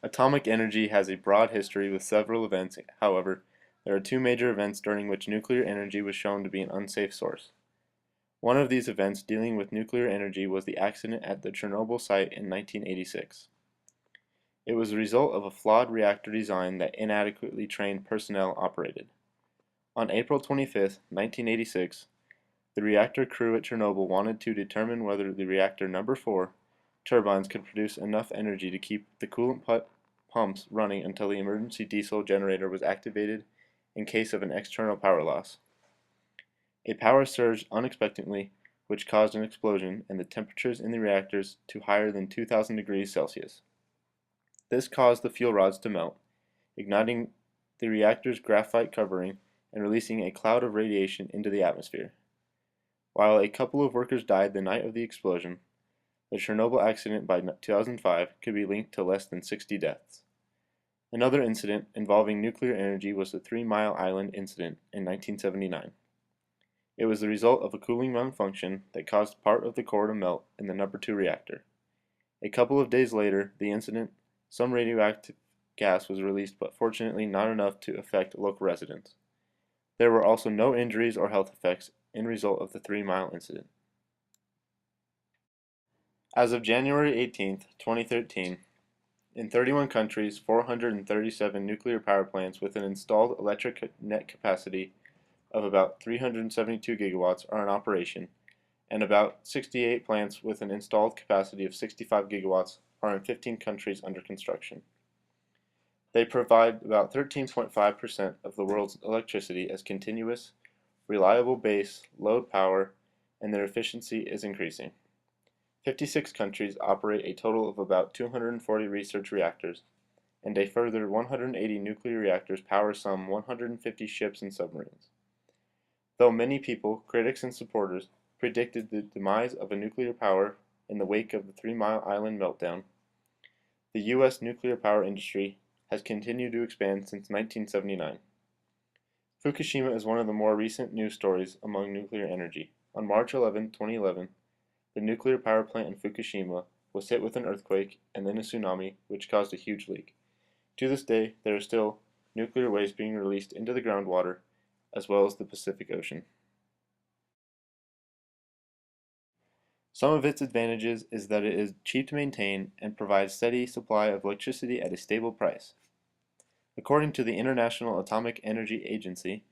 Atomic energy has a broad history with several events. However, there are two major events during which nuclear energy was shown to be an unsafe source. One of these events dealing with nuclear energy was the accident at the Chernobyl site in 1986. It was the result of a flawed reactor design that inadequately trained personnel operated. On April 25, 1986, the reactor crew at Chernobyl wanted to determine whether the reactor number 4 turbines could produce enough energy to keep the coolant pumps running until the emergency diesel generator was activated in case of an external power loss. A power surged unexpectedly, which caused an explosion and the temperatures in the reactors to higher than 2000 degrees Celsius. This caused the fuel rods to melt, igniting the reactor's graphite covering and releasing a cloud of radiation into the atmosphere. While a couple of workers died the night of the explosion, the Chernobyl accident by 2005 could be linked to less than 60 deaths. Another incident involving nuclear energy was the 3 Mile Island incident in 1979. It was the result of a cooling malfunction that caused part of the core to melt in the number 2 reactor. A couple of days later, the incident, some radioactive gas was released, but fortunately not enough to affect local residents. There were also no injuries or health effects in result of the 3 Mile incident. As of January 18, 2013, in 31 countries, 437 nuclear power plants with an installed electric net capacity of about 372 gigawatts are in operation, and about 68 plants with an installed capacity of 65 gigawatts are in 15 countries under construction. They provide about 13.5% of the world's electricity as continuous, reliable base load power, and their efficiency is increasing. 56 countries operate a total of about 240 research reactors, and a further 180 nuclear reactors power some 150 ships and submarines. Though many people, critics and supporters, predicted the demise of a nuclear power in the wake of the 3 Mile Island meltdown, the U.S. nuclear power industry has continued to expand since 1979. Fukushima is one of the more recent news stories among nuclear energy. On March 11, 2011, the nuclear power plant in Fukushima was hit with an earthquake and then a tsunami, which caused a huge leak. To this day, there is still nuclear waste being released into the groundwater, as well as the Pacific Ocean. Some of its advantages is that it is cheap to maintain and provides steady supply of electricity at a stable price. According to the International Atomic Energy Agency,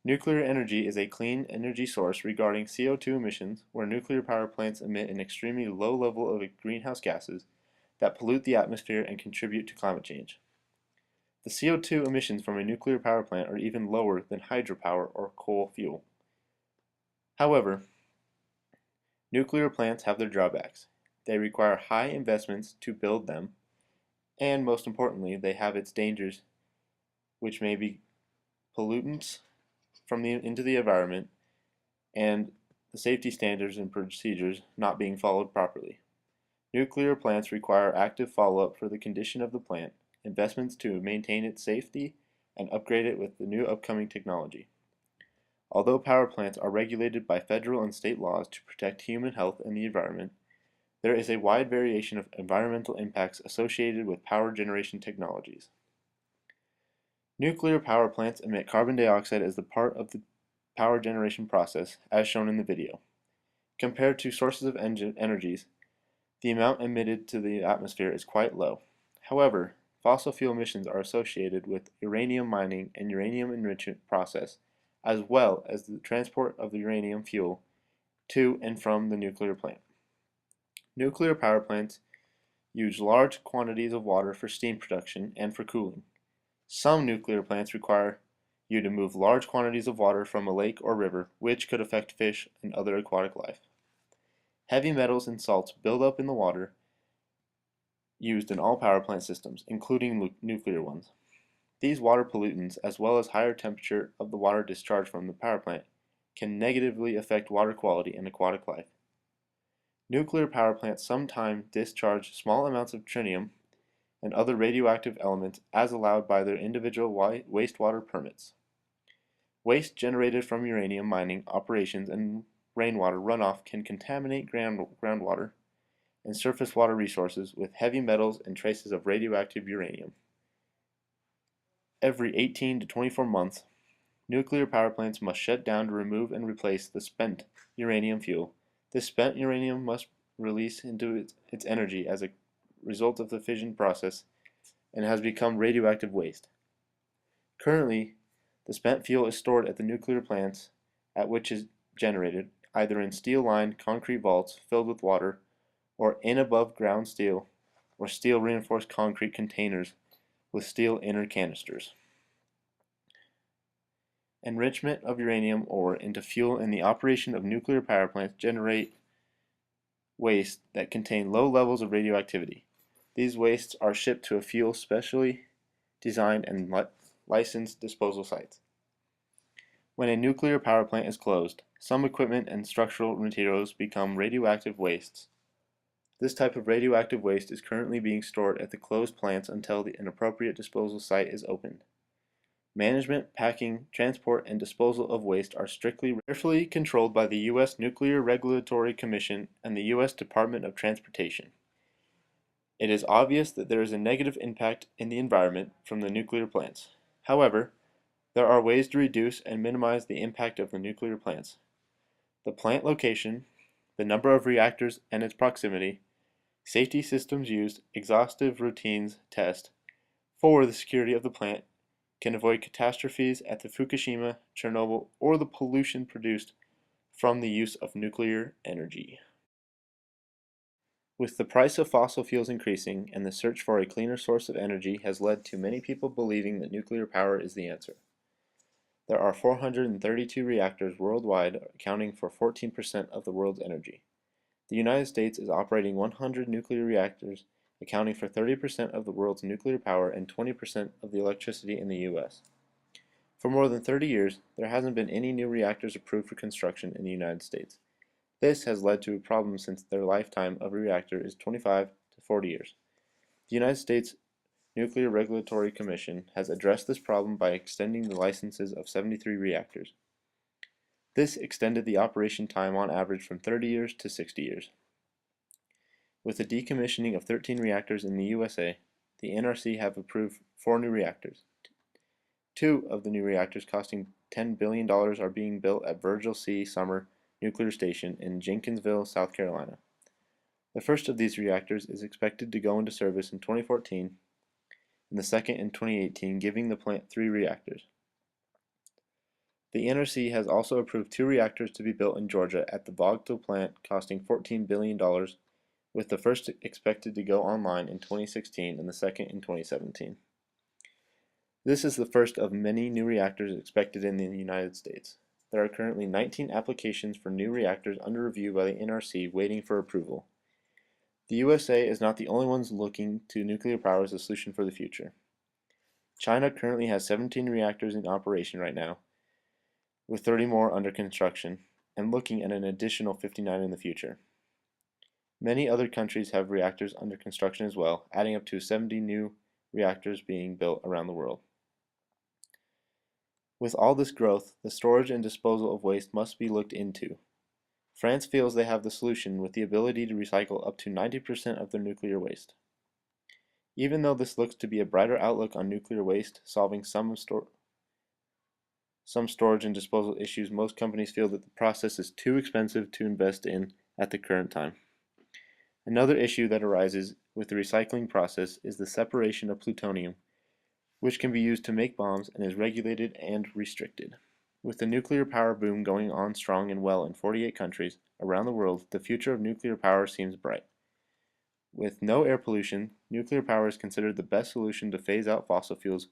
nuclear energy is a clean energy source regarding CO2 emissions, where nuclear power plants emit an extremely low level of greenhouse gases that pollute the atmosphere and contribute to climate change. The CO2 emissions from a nuclear power plant are even lower than hydropower or coal fuel. However, nuclear plants have their drawbacks. They require high investments to build them, and most importantly, they have its dangers, which may be pollutants into the environment and the safety standards and procedures not being followed properly. Nuclear plants require active follow-up for the condition of the plant, investments to maintain its safety, and upgrade it with the new upcoming technology. Although power plants are regulated by federal and state laws to protect human health and the environment, there is a wide variation of environmental impacts associated with power generation technologies. Nuclear power plants emit carbon dioxide as the part of the power generation process, as shown in the video. Compared to sources of energies, the amount emitted to the atmosphere is quite low. However, fossil fuel emissions are associated with uranium mining and uranium enrichment process, as well as the transport of the uranium fuel to and from the nuclear plant. Nuclear power plants use large quantities of water for steam production and for cooling. Some nuclear plants require you to move large quantities of water from a lake or river, which could affect fish and other aquatic life. Heavy metals and salts build up in the water used in all power plant systems, including nuclear ones. These water pollutants, as well as higher temperature of the water discharged from the power plant, can negatively affect water quality and aquatic life. Nuclear power plants sometimes discharge small amounts of tritium and other radioactive elements as allowed by their individual wastewater permits. Waste generated from uranium mining operations and rainwater runoff can contaminate groundwater, and surface water resources with heavy metals and traces of radioactive uranium. Every 18 to 24 months, nuclear power plants must shut down to remove and replace the spent uranium fuel. This spent uranium must release into its energy as a result of the fission process and has become radioactive waste. Currently, the spent fuel is stored at the nuclear plants at which is generated, either in steel-lined concrete vaults filled with water, or in above-ground steel or steel-reinforced concrete containers with steel inner canisters. Enrichment of uranium ore into fuel in the operation of nuclear power plants generate waste that contain low levels of radioactivity. These wastes are shipped to a fuel specially designed and licensed disposal sites. When a nuclear power plant is closed, some equipment and structural materials become radioactive wastes. This type of radioactive waste is currently being stored at the closed plants until an appropriate disposal site is opened. Management, packing, transport, and disposal of waste are carefully controlled by the U.S. Nuclear Regulatory Commission and the U.S. Department of Transportation. It is obvious that there is a negative impact in the environment from the nuclear plants. However, there are ways to reduce and minimize the impact of the nuclear plants. The plant location, the number of reactors and its proximity, safety systems used, exhaustive routines test for the security of the plant can avoid catastrophes at the Fukushima, Chernobyl, or the pollution produced from the use of nuclear energy. With the price of fossil fuels increasing and the search for a cleaner source of energy has led to many people believing that nuclear power is the answer. There are 432 reactors worldwide, accounting for 14% of the world's energy. The United States is operating 100 nuclear reactors, accounting for 30% of the world's nuclear power and 20% of the electricity in the U.S. For more than 30 years, there hasn't been any new reactors approved for construction in the United States. This has led to a problem since their lifetime of a reactor is 25 to 40 years. The United States Nuclear Regulatory Commission has addressed this problem by extending the licenses of 73 reactors. This extended the operation time on average from 30 years to 60 years. With the decommissioning of 13 reactors in the USA, the NRC have approved 4 new reactors. 2 of the new reactors costing $10 billion are being built at Virgil C. Summer Nuclear Station in Jenkinsville, South Carolina. The first of these reactors is expected to go into service in 2014 and the second in 2018, giving the plant 3 reactors. The NRC has also approved 2 reactors to be built in Georgia at the Vogtle plant costing $14 billion, with the first expected to go online in 2016 and the second in 2017. This is the first of many new reactors expected in the United States. There are currently 19 applications for new reactors under review by the NRC waiting for approval. The USA is not the only ones looking to nuclear power as a solution for the future. China currently has 17 reactors in operation right now, with 30 more under construction, and looking at an additional 59 in the future. Many other countries have reactors under construction as well, adding up to 70 new reactors being built around the world. With all this growth, the storage and disposal of waste must be looked into. France feels they have the solution with the ability to recycle up to 90% of their nuclear waste. Even though this looks to be a brighter outlook on nuclear waste, solving some storage and disposal issues, most companies feel that the process is too expensive to invest in at the current time. Another issue that arises with the recycling process is the separation of plutonium, which can be used to make bombs and is regulated and restricted. With the nuclear power boom going on strong and well in 48 countries around the world, the future of nuclear power seems bright. With no air pollution, nuclear power is considered the best solution to phase out fossil fuels,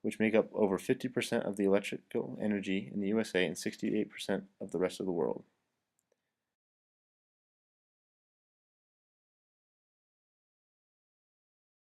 which make up over 50% of the electrical energy in the USA and 68% of the rest of the world.